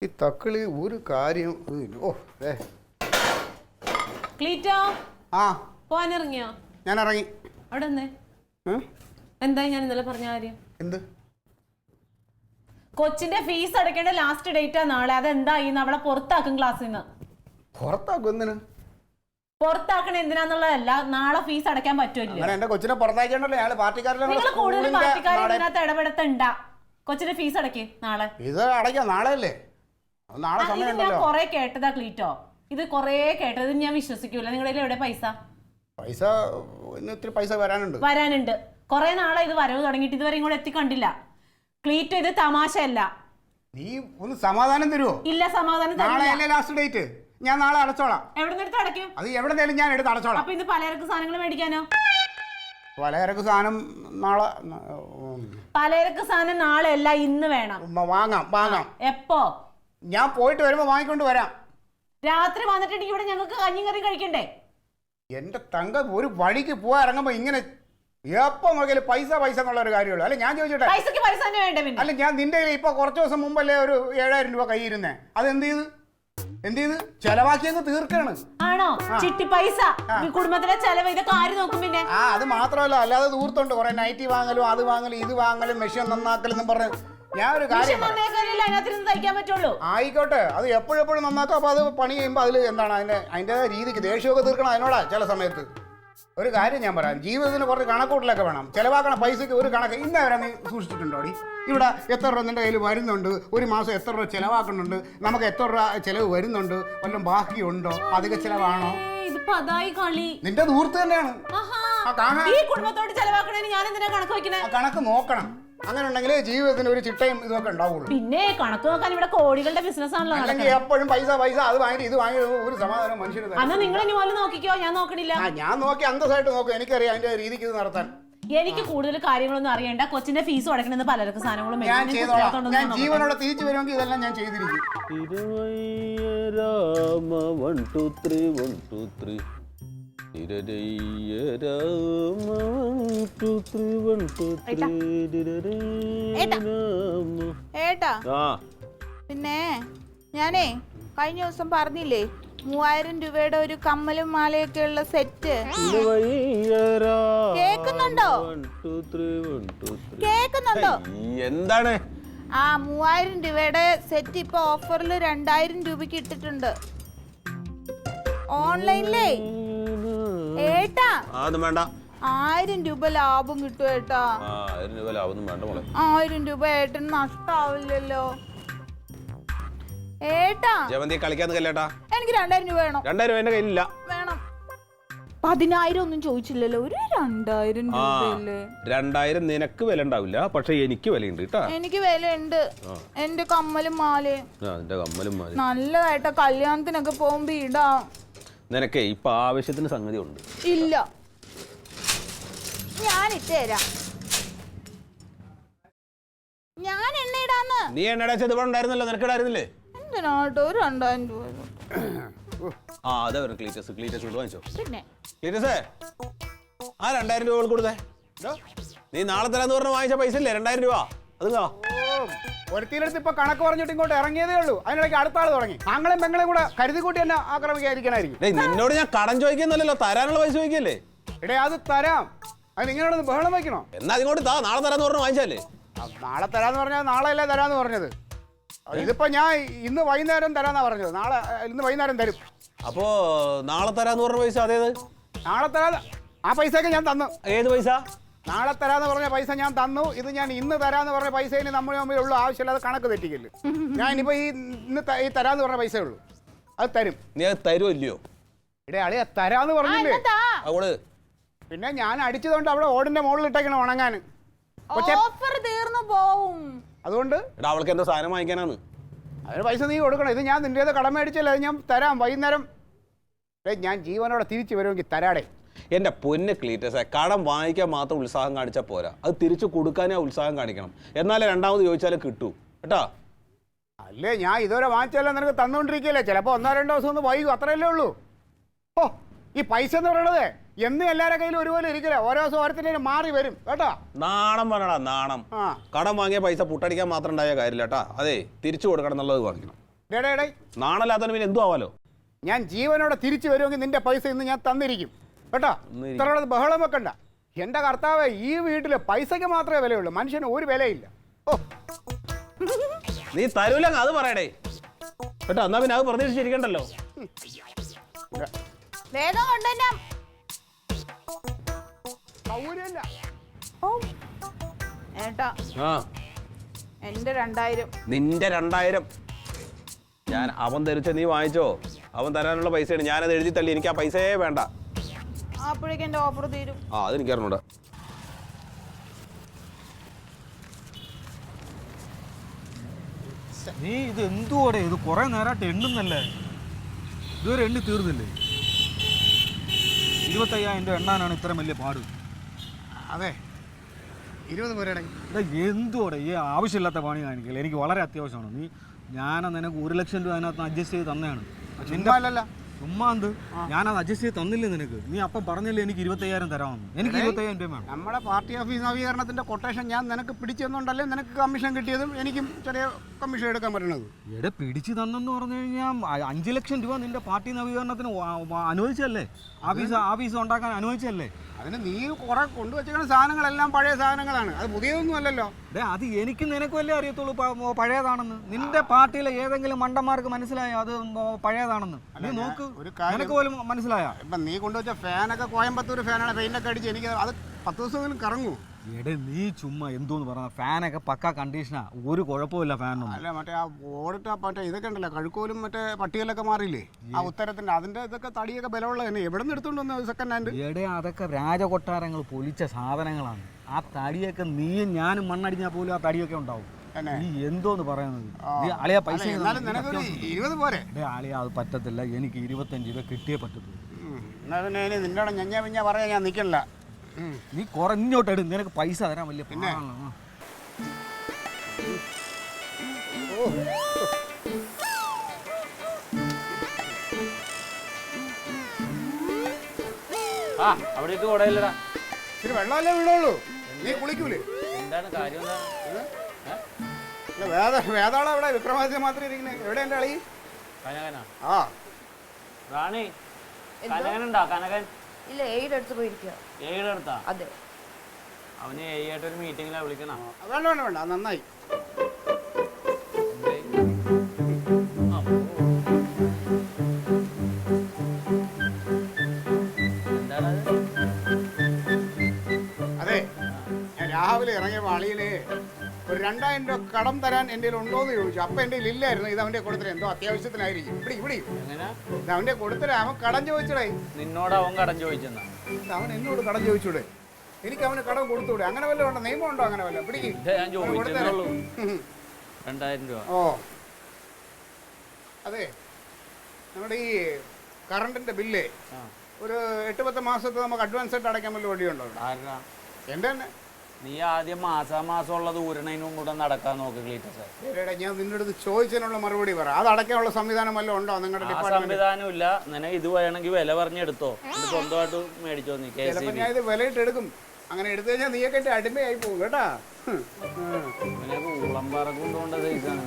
ഈ തക്കിളി ഒരു കാര്യം ഓ ഏ ക്ലീറ്റോ ആ പോവാനിറങ്ങിയോ? ഞാൻ ഇറങ്ങി. അവിടെ നിന്നേ. എന്താ ഞാൻ ഇന്നലെ പറഞ്ഞ കാര്യം? എന്ത്? കൊച്ചിന്റെ ഫീസ് അടയ്ക്കേണ്ട ലാസ്റ്റ് ഡേറ്റാ നാളെ. അതെന്തായി? അവളെ പുറത്താക്കും ക്ലാസ്സിൽ നിന്ന്. പുറത്താക്കും? എന്തിന് പുറത്താക്കണ എന്തിനാന്നുള്ളതല്ല, നാളെ ഫീസ് അടയ്ക്കാൻ പറ്റുമല്ലോ. എന്റെ കൊച്ചിനെ പുറത്താക്കേണ്ടല്ലോ. അയാൾ പാർട്ടിക്കാരിലാണ്. നിങ്ങൾ കൂടുതൽ പാർട്ടിക്കാരെ ഇതിനകത്ത് ഇടപെടുത്തണ്ടാ. കൊച്ചിന്റെ ഫീസ് അടയ്ക്ക് നാളെ. ഇത് അടയ്ക്കാം, നാളെ അല്ലേ? നാളെ ഞാൻ കൊറേ കേട്ടതാ ക്ലീറ്റോ, ഇത് കൊറേ കേട്ടത്. ഞാൻ വിശ്വസിക്കൂല. നിങ്ങളുടെ എവിടെ പൈസ? പൈസ ഇത്തിരി പൈസ വരാനുണ്ട്. കൊറേ നാളെ ഇത് വരവ് തുടങ്ങിയിട്ട് ഇതുവരെ ഇങ്ങോട്ട് എത്തിക്കണ്ടില്ല. ക്ലീറ്റോ, ഇത് തമാശയല്ല. നീ ഒന്ന് സമാധാനം തരുമോ? ഇല്ല, സമാധാനം തരില്ല. ലാസ്റ്റ് ഡേറ്റ് ഞാൻ നാളെ അടച്ചോളാം. എവിടെ നിന്ന് എടുത്ത് അടയ്ക്കും? അത് എവിടെന്നേലും ഞാൻ എടുത്ത് അടച്ചോളാം. അപ്പൊ ഇന്ന് പലചരക്ക് സാധനങ്ങൾ മേടിക്കാനോ? പലചരക്ക് സാധനം നാളെ. പലചരക്ക് സാധനം നാളെ അല്ല, ഇന്ന് വേണം. വാങ്ങാം. എപ്പോ? ഞാൻ പോയിട്ട് വരുമ്പോ വാങ്ങിക്കൊണ്ട് വരാം. രാത്രി വന്നിട്ടുണ്ടെങ്കിൽ ഇവിടെ ഞങ്ങൾക്ക് കഞ്ഞി കറി കഴിക്കണ്ടേ? എന്റെ തങ്ക, ഒരു വഴിക്ക് പോവാ ഇറങ്ങുമ്പോ ഇങ്ങനെ എപ്പോ നോക്കിയാലും പൈസ എന്നുള്ള ഒരു കാര്യമുള്ളൂ. അല്ല ഞാൻ ചോദിച്ചോട്ടെ, പൈസക്ക് പൈസ തന്നെ വേണ്ടേ? പിന്നെ അല്ല, ഞാൻ നിന്റെ ഇപ്പൊ കുറച്ച് ദിവസം മുമ്പല്ലേ ഒരു 7000 രൂപ കയ്യിരുന്നേ. അത് എന്ത് ചെയ്ത് ചെലവാക്കിയങ്ങ് തീർക്കാണ്. ആണോ? ചിട്ടി പൈസ കുടുംബത്തിലെ ചെലവ്, ഇതൊക്കെ ആര് നോക്കും? പിന്നെ അത് മാത്രമല്ല, അല്ലാതെ ദൂർത്തുണ്ട് കുറെ നൈറ്റി വാങ്ങലും അത് വാങ്ങലും ഇത് വാങ്ങലും മെഷീൻ നന്നാക്കലെന്നും പറഞ്ഞ്. ഞാൻ ഒരു കാര്യം തയ്ക്കാൻ പറ്റുള്ളൂ. ആയിക്കോട്ടെ, അത് എപ്പോഴും നന്നാക്കും. അപ്പൊ അത് പണി ചെയ്യുമ്പോൾ അതിൽ എന്താണ് അതിന്റെ രീതിക്ക് ദേഷ്യമൊക്കെ തീർക്കണം. അതിനോടാ ചില സമയത്ത് ഒരു കാര്യം ഞാൻ പറയാം, ജീവിതത്തിന് കുറച്ച് കണക്കൂട്ടലൊക്കെ വേണം. ചിലവാക്കണ പൈസക്ക് ഒരു കണക്ക് ഇന്നേ വരെ നീ സൂക്ഷിച്ചിട്ടുണ്ടോ? ഇവിടെ എത്ര രൂപ നിന്റെ കയ്യിൽ വരുന്നുണ്ട്, ഒരു മാസം എത്ര രൂപ ചിലവാക്കുന്നുണ്ട്, നമുക്ക് എത്ര രൂപ ചിലവ് വരുന്നുണ്ട്, വല്ലതും ബാക്കിയുണ്ടോ, അധിക ചിലവാണോ? നിന്റെ ദൂരത്ത് തന്നെയാണ്. കണക്ക് നോക്കണം. അങ്ങനെ ഉണ്ടെങ്കിൽ ജീവിതത്തിന് ഒരു ചിട്ടയും ഇതൊക്കെ ഉണ്ടാവുള്ളൂ. പിന്നെ കണക്ക് നോക്കാൻ ഇവിടെ കോടികളുടെ ബിസിനസ് ആണല്ലോ. അല്ലെങ്കിൽ എപ്പോഴും പൈസ അത് വാങ്ങി ഇത് വാങ്ങി ഒരു സമാധാനം മനുഷ്യന്. അന്ന് നിങ്ങൾ ഇനി പോലെ നോക്കിക്കോ, ഞാൻ നോക്കണില്ല. ഞാൻ നോക്കി അന്തസ്സായിട്ട് നോക്കും. എനിക്കറിയാം അതിന്റെ രീതിക്ക് ഇത് നടത്താൻ. എനിക്ക് കൂടുതൽ കാര്യങ്ങളൊന്നും അറിയണ്ട. കൊച്ചിന്റെ ഫീസ് അടക്കണമെന്ന് പലർക്ക് സാധനങ്ങളും ഞാൻ ജീവനോടെ തിരിച്ചു വരുമെങ്കിൽ ഇതെല്ലാം ഞാൻ ചെയ്തിരിക്കും. പിന്നെ ഞാനേ കഴിഞ്ഞ ദിവസം പറഞ്ഞില്ലേ 3000 രൂപയുടെ ഒരു കമ്മലും മാലയൊക്കെ ഉള്ള സെറ്റ്. കേക്കുന്നുണ്ടോ? എന്താണ്? ആ 3000 രൂപയുടെ സെറ്റ് ഇപ്പൊ ഓഫറിൽ 2000 രൂപയ്ക്ക് ഇട്ടിട്ടുണ്ട് ഓൺലൈനിലേ. ഏട്ടാ അതൊന്നും വേണ്ട. 1000 രൂപ ലാഭം കിട്ടും ഏട്ടാ. 1000 രൂപ ലാഭം വേണ്ട മോളെ. 1000 രൂപ ഏട്ടന് നഷ്ടാവില്ലല്ലോ ഏട്ടാ. ജവന്തി കളിക്കാന്ന് കല്ലേട്ടാ. എനിക്ക് 2000 രൂപ വേണം. 2000 എന്റെ കയ്യിലില്ല. വേണം. 10000 ഒന്നും ചോദിച്ചില്ലല്ലോ, ഒരു 2000 രൂപയല്ലേ? 2000 നിനക്ക് വില ഉണ്ടാവില്ല, പക്ഷെ എനിക്ക് വിലയുണ്ട് കേട്ടാ. എനിക്ക് വിലയുണ്ട്. എന്റെ കമ്മലും മാലയും. നല്ലതായിട്ടാ, കല്യാണത്തിനൊക്കെ പോകുമ്പോ ഇടാം. നിനക്കേ ഇപ്പൊ ആവശ്യത്തിന് സംഗതി ഉണ്ട്. ഇല്ല, ഞാൻ ഇട്ടുതരാം. ഞാൻ എണ്ണ ഇടാന്ന്. നീ എണ്ണ ഉണ്ടായിരുന്നല്ലോ, നിനക്ക് ഇടായിരുന്നില്ലേ? എന്തിനാട്ടോ 2000 രൂപ? ആ അതെ വരും. ക്ലീറ്റസ് വാങ്ങിച്ചോ. പിന്നെ ക്ലീറ്റസേ, ആ 2000 രൂപ കൊടുത്തേ. നീ നാളെ തരാന്ന് പറഞ്ഞ വാങ്ങിച്ച പൈസ ഇല്ലേ 2000 രൂപ? അത് ഒരുത്തിനടുത്ത് ഇപ്പൊ കണക്ക് പറഞ്ഞിട്ട് ഇങ്ങോട്ട് ഇറങ്ങിയതേ ഉള്ളൂ. അതിനിടയ്ക്ക് അടുത്ത ആള് തുടങ്ങി. താങ്കളും പെങ്ങളും കൂടെ കരുതി കൂട്ടി തന്നെ ആക്രമിക്കാതിരിക്കണായിരിക്കും. നിന്നോട് ഞാൻ കടം ചോദിക്കുന്നല്ലോ, തരാനുള്ള പൈസ ചോദിക്കല്ലേ? ഇടേ അത് തരാം. അതിന് ഇങ്ങനെയൊന്ന് ബഹളം വയ്ക്കണോ? എന്നാ അതിങ്ങോട്ട് താ, നാളെ തരാന്ന് പറഞ്ഞ വാങ്ങിച്ചല്ലേ? നാളെ തരാന്ന് പറഞ്ഞാൽ നാളെ അല്ലേ തരാന്ന് പറഞ്ഞത്. ഇതിപ്പോ ഞാൻ ഇന്ന് വൈകുന്നേരം തരാന്നാ പറഞ്ഞത്. ഇന്ന് വൈകുന്നേരം തരും. അപ്പോ നാളെ തരാന്ന് പറഞ്ഞ പൈസ അതേത്? നാളെ തരാ ആ പൈസയൊക്കെ ഞാൻ തന്നു. ഏത് പൈസ? നാളെ തരാന്ന് പറഞ്ഞ പൈസ ഞാൻ തന്നു. ഇത് ഞാൻ ഇന്ന് തരാന്ന് പറഞ്ഞ പൈസയിൽ നമ്മൾ തമ്മിലുള്ള ആവശ്യമില്ലാതെ കണക്ക് തെറ്റിക്കില്ല. ഞാൻ ഇനിയിപ്പോ ഈ തരാന്ന് പറഞ്ഞ പൈസ ഉള്ളൂ, അത് തരും. നീ അത് തരുമല്ലയോ? ഇടേ അളിയ തരാന്ന് പറഞ്ഞില്ലേ? പിന്നെ ഞാൻ അടിച്ചതുകൊണ്ട് അവിടെ ഓടിന്റെ മുകളിൽ ഇട്ടേക്കണം ഉണങ്ങാൻ. ഓഫർ തീർന്നു പോവും. അതുകൊണ്ട് അവൾക്ക് എന്താ സാധനം വാങ്ങിക്കാനാണ്. അതിന് പൈസ നീ കൊടുക്കണം. ഇത് ഞാൻ നിന്റെ കടം മേടിച്ചല്ലേ, അത് ഞാൻ തരാം വൈകുന്നേരം. ഞാൻ ജീവനോടെ തിരിച്ചു വരുമെങ്കിൽ തരാടേ. എന്റെ പൊന്ന് ക്ലീറ്റസേ, കടം വാങ്ങിക്കാൻ മാത്രം ഉത്സാഹം കാണിച്ചാൽ പോരാ, അത് തിരിച്ചു കൊടുക്കാനേ ഉത്സാഹം കാണിക്കണം. എന്നാലേ രണ്ടാമത് ചോദിച്ചാലേ കിട്ടൂ കേട്ടാ. അല്ലേ, ഞാൻ ഇതുവരെ വാങ്ങിച്ചാലേ നിനക്ക് തന്നുകൊണ്ടിരിക്കുകയല്ലേ. ചിലപ്പോൾ 1-2 ദിവസം ഒന്ന് വൈകും, അത്രയല്ലേ ഉള്ളൂ. ഓ, ഈ പൈസ എന്ന് പറയണത് എന്നും എല്ലാവരുടെ കയ്യിലും ഒരുപോലെ ഇരിക്കില്ല. ഓരോ ദിവസം ഓരോരുത്തരും മാറി വരും കേട്ടോ. നാണം വേണടാ, നാണം. കടം വാങ്ങിയ പൈസ പുട്ടടിക്കാൻ മാത്രം ഉണ്ടായ കാര്യമില്ല കേട്ടാ. അതെ, തിരിച്ചു കൊടുക്കണം എന്നുള്ളത് വാങ്ങിക്കണം. ഡേടേ നാണല്ലാത്തവന് പിന്നെ എന്തു ആവാലോ? ഞാൻ ജീവനോടെ തിരിച്ചു വരുമെങ്കിൽ നിന്റെ പൈസ ഇന്ന് ഞാൻ തന്നിരിക്കും കേട്ടോ. ഇത്രയുള്ളത് ബഹളം വെക്കണ്ട. എൻ്റെ കർത്താവ്, ഈ വീട്ടില് പൈസയ്ക്ക് മാത്രമേ വിലയുള്ളൂ, മനുഷ്യന് ഒരു വിലയില്ല. ഓ നീ തരൂല അത് പറയടേ കേട്ടോ. എന്നാ പിന്നെ അത് പ്രതീക്ഷിച്ചിരിക്കണ്ടല്ലോ. വേഗം കൊണ്ടുവന്നാ. സൗകര്യമില്ല. ഓ ഏട്ടാ, ആ എന്റെ 2000. നിന്റെ 2000 ഞാൻ അവൻ ധരിച്ച നീ വാങ്ങിച്ചോ. അവൻ തരാനുള്ള പൈസയാണ്, ഞാനത് എഴുതി തള്ളി. എനിക്ക് ആ പൈസയേ വേണ്ട. അപ്പോഴേക്കും എന്റെ ഓഫർ തീരും. ആ അതെനിക്ക് അറിഞ്ഞൂടാ. നീ ഇത് എന്തുകൂടെ ഇത് കുറെ നേരമായിട്ട് എണ്ണുന്നല്ലേ? ഇതുവരെ എണ്ണി തീർന്നില്ലേ? 25,000 രൂപ എണ്ണാനാണ് ഇത്ര വലിയ പാട്. അതെ 20 പേരുടെ എന്തുകൂടെ ഈ ആവശ്യമില്ലാത്ത പണി കാണിക്കില്ല. എനിക്ക് വളരെ അത്യാവശ്യമാണ്. ഞാൻ നിനക്ക് 1 ലക്ഷം രൂപ അതിനകത്ത് അഡ്ജസ്റ്റ് ചെയ്ത് തന്നെയാണ്. ചുമ്മാ എന്ത്, ഞാനത് അഡ്ജസ്റ്റ് ചെയ്ത് തന്നില്ലേ നിനക്ക്? നീ അപ്പം പറഞ്ഞില്ലേ എനിക്ക് 25,000 തരാമെന്ന്. എനിക്ക് 25,000 രൂപ വേണം. നമ്മുടെ പാർട്ടി ഓഫീസ് നവീകരണത്തിന്റെ കൊട്ടേഷൻ ഞാൻ നിനക്ക് പിടിച്ചു തന്നുകൊണ്ടല്ലേ നിനക്ക് കമ്മീഷൻ കിട്ടിയതും എനിക്കും ചെറിയ കമ്മീഷൻ എടുക്കാൻ പറ്റണത്. എവിടെ പിടിച്ചു തന്നെന്ന് പറഞ്ഞു കഴിഞ്ഞാൽ 5 ലക്ഷം രൂപ നിന്റെ പാർട്ടി നവീകരണത്തിന് അനുവദിച്ചല്ലേ? ആഫീസ് ഉണ്ടാക്കാൻ അനുവദിച്ചല്ലേ? അതിന് നീ കുറെ കൊണ്ടുവച്ചിരിക്കുന്ന സാധനങ്ങളെല്ലാം പഴയ സാധനങ്ങളാണ്, അത് പുതിയതൊന്നും അല്ലല്ലോ. അത് എനിക്ക് നിനക്കുമല്ലേ അറിയത്തുള്ളൂ പഴയതാണെന്ന്. നിന്റെ പാർട്ടിയിലെ ഏതെങ്കിലും മണ്ടന്മാർക്ക് മനസ്സിലായോ അത് പഴയതാണെന്ന്? നീ നോക്ക്, നിനക്ക് പോലും മനസ്സിലായ? ഇപ്പം നീ കൊണ്ടുവച്ച ഫാനൊക്കെ കോയമ്പത്തൂർ ഫാനാണ്, പെയിൻ്റൊക്കെ അടിച്ച് എനിക്ക് അത് 10 ദിവസമെങ്കിലും കറങ്ങൂ. എടേ നീ ചുമ്മാ എന്തോന്ന് പറഞ്ഞ ഫാനൊക്കെ പക്ക കണ്ടീഷനാ, ഒരു കുഴപ്പമില്ല ഫാനൊന്നും. അല്ല മറ്റേ ആ ഓടിട്ട മറ്റേ ഇതൊക്കെ ഉണ്ടല്ലോ, കഴുക്കോലും മറ്റേ പട്ടികലൊക്കെ മാറിയില്ലേ ആ ഉത്തരത്തിന്റെ, അതിന്റെ ഇതൊക്കെ തടിയൊക്കെ ബലമുള്ള തന്നെ. എവിടെ നിന്ന് എടുത്തോണ്ട് വന്നു സെക്കൻഡ് ഹാൻഡ്? എടേ അതൊക്കെ രാജകൊട്ടാരങ്ങൾ പൊലിച്ച സാധനങ്ങളാണ്. ആ തടിയൊക്കെ നീയും ഞാനും മണ്ണടിഞ്ഞാൽ പോലും ആ തടിയൊക്കെ ഉണ്ടാവും. നീ എന്തോന്ന് പറയുന്നത്? അളിയാ പൈസ 20 പോരെ? അളിയാ അത് പറ്റത്തില്ല, എനിക്ക് 25 രൂപ കിട്ടിയേ പറ്റത്തുള്ളൂ. എന്നാ പിന്നെ നിന്നോട് ഞഞ്ഞ പറയാൻ ഞാൻ നിൽക്കണില്ല. നീ കുറഞ്ഞോട്ട് എടു, നിനക്ക് പൈസ തരാൻ വലിയ പിന്നെ. അവിടെ ഇത് കൊടയില്ലടാ. ഇത്തിരി വെള്ളമല്ലേ വീഴുള്ളൂ, നീ കുളിക്കൂലേ? എന്താണ് കാര്യം? വേതാളം എവിടെ? വിക്രമാദിത്യ മാത്രം ഇരിക്കണേ. എവിടെ എൻ്റെ അളി? കനകനാ? ആ റാണി കനകനുണ്ടോ? കനകൻ ഇല്ല, 7 അടുത്ത് പോയിരിക്കുക. 7 അടുത്താ? അതെ. അവന് 7 ആയിട്ടൊരു മീറ്റിങ്ങിലാ വിളിക്കണം. വേണ്ട വേണ്ട വേണ്ട, അത് നന്നായി. അതെ, ഞാൻ രാവിലെ ഇറങ്ങിയപ്പോൾ അളിയില് ഒരു 2000 രൂപ കടം തരാൻ എൻ്റെ ഉണ്ടോന്ന് ചോദിച്ചു. അപ്പം എൻ്റെ ഇല്ലായിരുന്നു. ഇത് അവൻ്റെ കൊടുത്തരാ, എന്തോ അത്യാവശ്യത്തിനായിരിക്കും. ഇവിടെ ഇത് അവൻ്റെ കൊടുത്തരാ. അവൻ കടം ചോദിച്ചടേ. നിന്നോട് അവൻ കടം ചോദിച്ചെന്നാ? അവൻ എന്നോട് കടം ചോദിച്ചൂടെ? എനിക്ക് അവന് കടം കൊടുത്തൂടെ? അങ്ങനെ വല്ലതും ഉണ്ടോ? നിയമം ഉണ്ടോ അങ്ങനെ വല്ല? പിടിക്കും. ഞാൻ ചോദിച്ചേന്നുള്ളൂ. 2000 രൂപ. ഓ അതെ, നമ്മുടെ ഈ കറണ്ടിന്റെ ബില്ല് ഒരു 8-10 മാസത്തെ നമുക്ക് അഡ്വാൻസ് ആയിട്ട് അടയ്ക്കാൻ വല്ല വഴിയുണ്ടോ? ആരാ? എൻ്റെ തന്നെ. നീ ആദ്യം മാസാമാസം ഉള്ളത് ഊരണതിന് മുമ്പ് നടക്കാൻ നോക്ക് ക്ലീറ്റസ്. ഞാൻ നിന്റെ അടുത്ത് ചോദിച്ചതിനുള്ള മറുപടി പറ. അത് അടയ്ക്കാനുള്ള സംവിധാനം വല്ലതും ഉണ്ടോ നിങ്ങളുടെ ഡിപ്പാർട്ട്മെന്റ്? സംവിധാനം ഇല്ല. നിനക്ക് ഇത് വേണമെങ്കിൽ വില പറഞ്ഞെടുത്തോ, സ്വന്തമായിട്ട് മേടിച്ചോ. നീ ചിലപ്പോൾ ഞാൻ ഇത് വിലയിട്ട് എടുക്കും. അങ്ങനെ എടുത്തു കഴിഞ്ഞാൽ നീയൊക്കെ അടിമയായി പോകും കേട്ടാ. ഊളംപാറ കൊണ്ടുപോകേണ്ട സൈസാണ്.